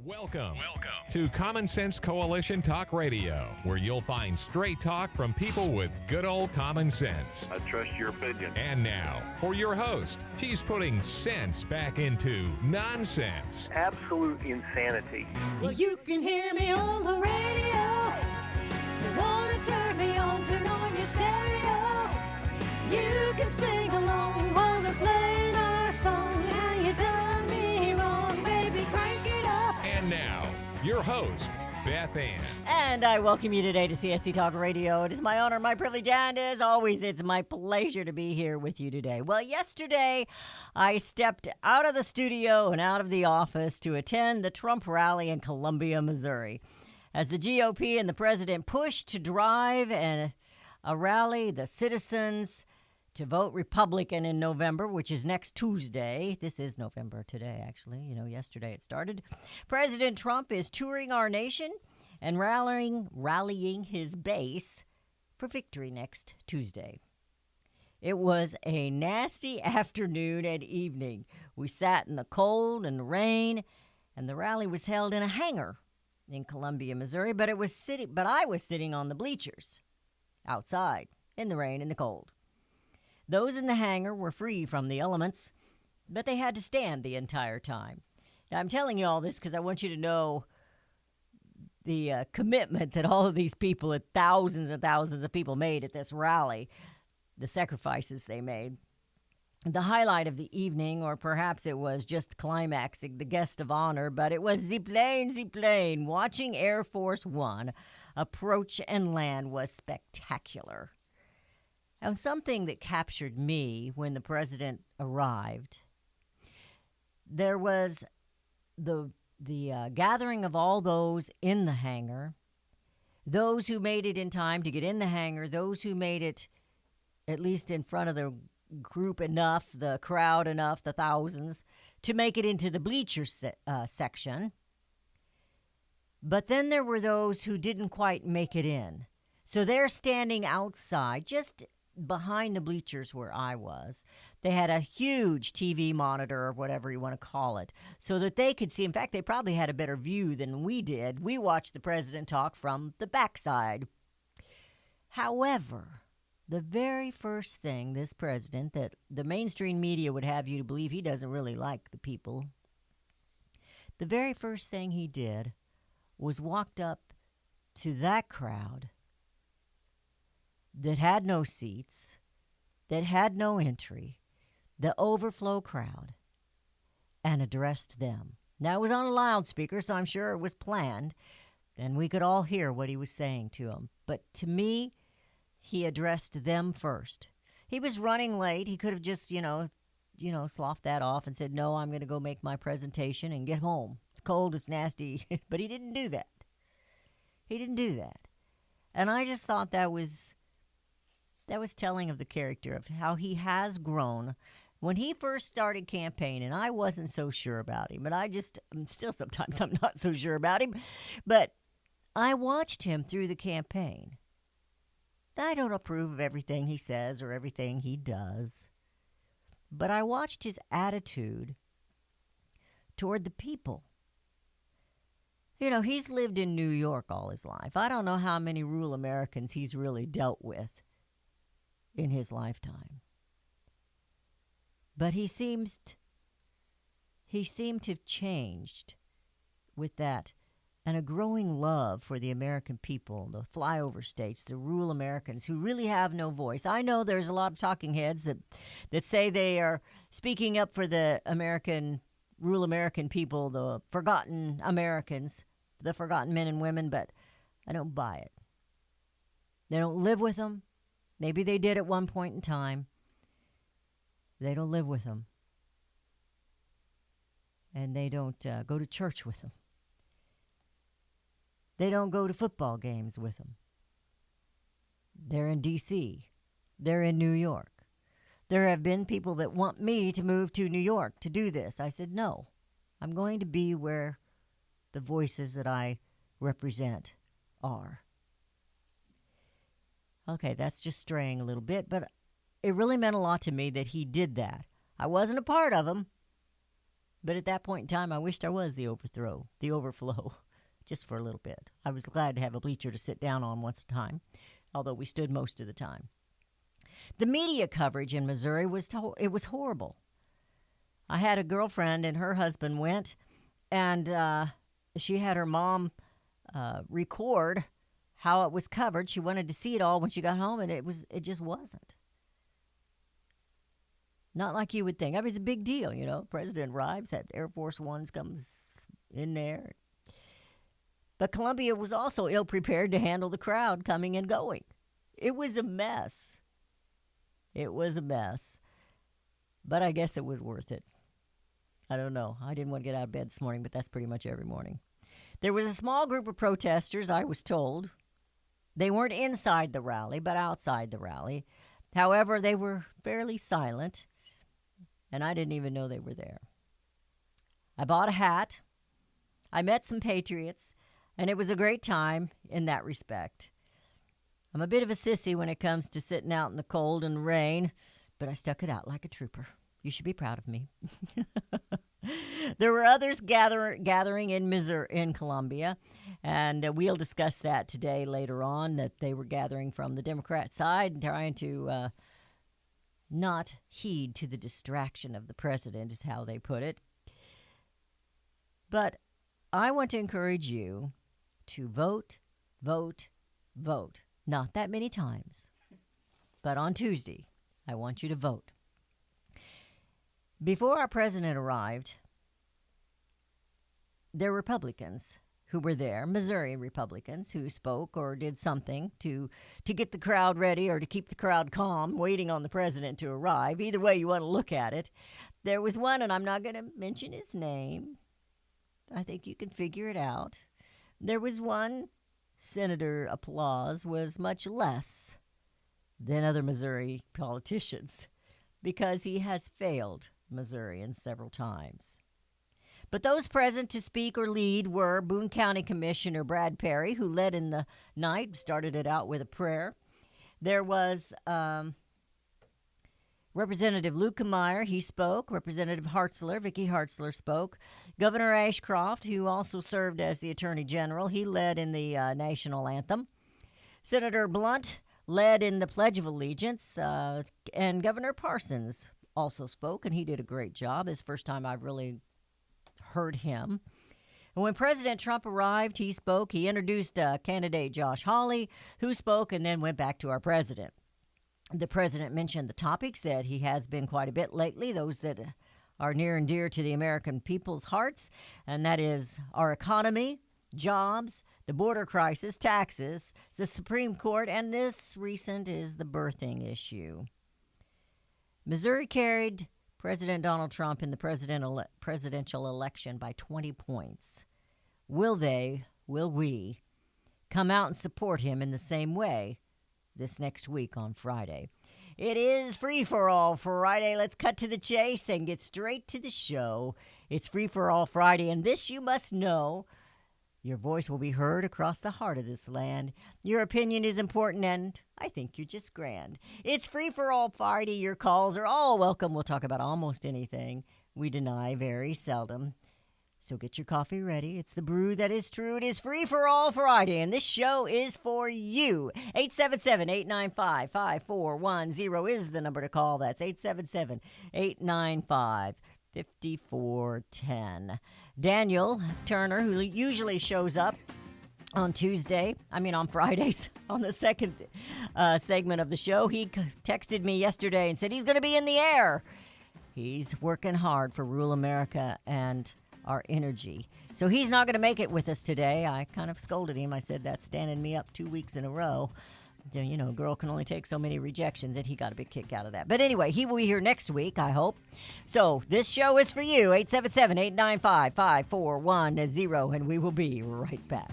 Welcome to Common Sense Coalition Talk Radio, where you'll find straight talk from people with good old common sense. I trust your opinion. And now, for your host, she's putting sense back into nonsense. Absolute insanity. Well, you can hear me on the radio. You want to turn me on, turn on your stereo. You can sing along while they're playing our song. How you done me wrong, baby, crank it up. And now, your host, Beth Ann. And I welcome you today to CSC Talk Radio. It is my honor, my privilege, and as always, it's my pleasure to be here with you today. Well, yesterday, I stepped out of the studio and out of the office to attend the Trump rally in Columbia, Missouri. As the GOP and the president pushed to drive a rally, the citizens to vote Republican in November, which is next Tuesday. This is November today, actually. You know, yesterday it started. President Trump is touring our nation and rallying his base for victory next Tuesday. It was a nasty afternoon and evening. We sat in the cold and the rain, and the rally was held in a hangar in Columbia, Missouri, but I was sitting on the bleachers outside in the rain and the cold. Those in the hangar were free from the elements, but they had to stand the entire time. Now, I'm telling you all this because I want you to know the commitment that all of these people, thousands and thousands of people made at this rally, the sacrifices they made. The highlight of the evening, or perhaps it was just climaxing the guest of honor, but it was the plane. Watching Air Force One approach and land was spectacular. And something that captured me when the president arrived, there was the gathering of all those in the hangar, those who made it in time to get in the hangar, those who made it at least in front of the group enough, the crowd enough, the thousands, to make it into the bleacher section. But then there were those who didn't quite make it in. So they're standing outside, just behind the bleachers where I was. They had a huge TV monitor, or whatever you want to call it, so that they could see. In fact, they probably had a better view than we did. We watched the president talk from the backside. However, the very first thing this president, that the mainstream media would have you to believe he doesn't really like the people, the very first thing he did was walked up to that crowd that had no seats, that had no entry, the overflow crowd, and addressed them. Now, it was on a loudspeaker, so I'm sure it was planned, and we could all hear what he was saying to them. But to me, he addressed them first. He was running late. He could have just, sloughed that off and said, no, I'm going to go make my presentation and get home. It's cold, it's nasty. But he didn't do that. He didn't do that. And I just thought that was telling of the character of how he has grown. When he first started campaigning, I wasn't so sure about him. And sometimes I'm not so sure about him. But I watched him through the campaign. I don't approve of everything he says or everything he does. But I watched his attitude toward the people. You know, he's lived in New York all his life. I don't know how many rural Americans he's really dealt with in his lifetime. But he seemed to have changed with that, and a growing love for the American people, the flyover states, the rural Americans who really have no voice. I know there's a lot of talking heads that say they are speaking up for the rural American people, the forgotten Americans, the forgotten men and women, but I don't buy it. They don't live with them. Maybe they did at one point in time. They don't live with them. And they don't go to church with them. They don't go to football games with them. They're in D.C. They're in New York. There have been people that want me to move to New York to do this. I said, no, I'm going to be where the voices that I represent are. Okay, that's just straying a little bit, but it really meant a lot to me that he did that. I wasn't a part of him. But at that point in time, I wished I was the overflow, just for a little bit. I was glad to have a bleacher to sit down on once a time, although we stood most of the time. The media coverage in Missouri was horrible. I had a girlfriend and her husband went, and she had her mom record how it was covered. She wanted to see it all when she got home, and it just wasn't. Not like you would think. I mean, it's a big deal, you know. President arrives, had Air Force Ones comes in there. But Columbia was also ill-prepared to handle the crowd coming and going. It was a mess. It was a mess. But I guess it was worth it. I don't know. I didn't want to get out of bed this morning, but that's pretty much every morning. There was a small group of protesters, I was told. They weren't inside the rally, but outside the rally. However, they were fairly silent, and I didn't even know they were there. I bought a hat. I met some patriots, and it was a great time in that respect. I'm a bit of a sissy when it comes to sitting out in the cold and rain, but I stuck it out like a trooper. You should be proud of me. There were others gathering in Missouri, in Columbia, and we'll discuss that today later on, that they were gathering from the Democrat side and trying to not heed to the distraction of the president, is how they put it. But I want to encourage you to vote, vote, vote. Not that many times, but on Tuesday, I want you to vote. Before our president arrived, there were Republicans who were there, Missouri Republicans, who spoke or did something to get the crowd ready or to keep the crowd calm, waiting on the president to arrive. Either way you want to look at it. There was one, and I'm not going to mention his name. I think you can figure it out. There was one, Senator Applause was much less than other Missouri politicians because he has failed Missourians several times. But those present to speak or lead were Boone County Commissioner Brad Perry, who led in the night, started it out with a prayer. There was Representative Lukemeyer, he spoke. Representative Hartzler, Vicky Hartzler, spoke. Governor Ashcroft, who also served as the Attorney General, he led in the national anthem. Senator Blunt led in the Pledge of Allegiance, and Governor Parsons also spoke, and he did a great job. It's the first time I've really heard him. And when President Trump arrived, he spoke. He introduced candidate Josh Hawley, who spoke, and then went back to our president. The president mentioned the topics that he has been quite a bit lately, those that are near and dear to the American people's hearts, and that is our economy, jobs, the border crisis, taxes, the Supreme Court, and this recent is the birthing issue. Missouri carried President Donald Trump in the presidential election by 20 points. Will we come out and support him in the same way this next week on Friday? It is Free-for-All-Friday. Let's cut to the chase and get straight to the show. It's Free-for-All-Friday, and this you must know. Your voice will be heard across the heart of this land. Your opinion is important, and I think you're just grand. It's Free-for-All-Friday. Your calls are all welcome. We'll talk about almost anything. We deny very seldom. So get your coffee ready. It's the brew that is true. It is Free-for-All-Friday, and this show is for you. 877-895-5410 is the number to call. That's 877-895-5410. Daniel Turner, who usually shows up on Fridays, on the second segment of the show, he texted me yesterday and said he's going to be in the air. He's working hard for rural America and our energy. So he's not going to make it with us today. I kind of scolded him. I said, that's standing me up 2 weeks in a row. You know, a girl can only take so many rejections, and he got a big kick out of that. But anyway, he will be here next week, I hope. So this show is for you, 877-895-5410, and we will be right back.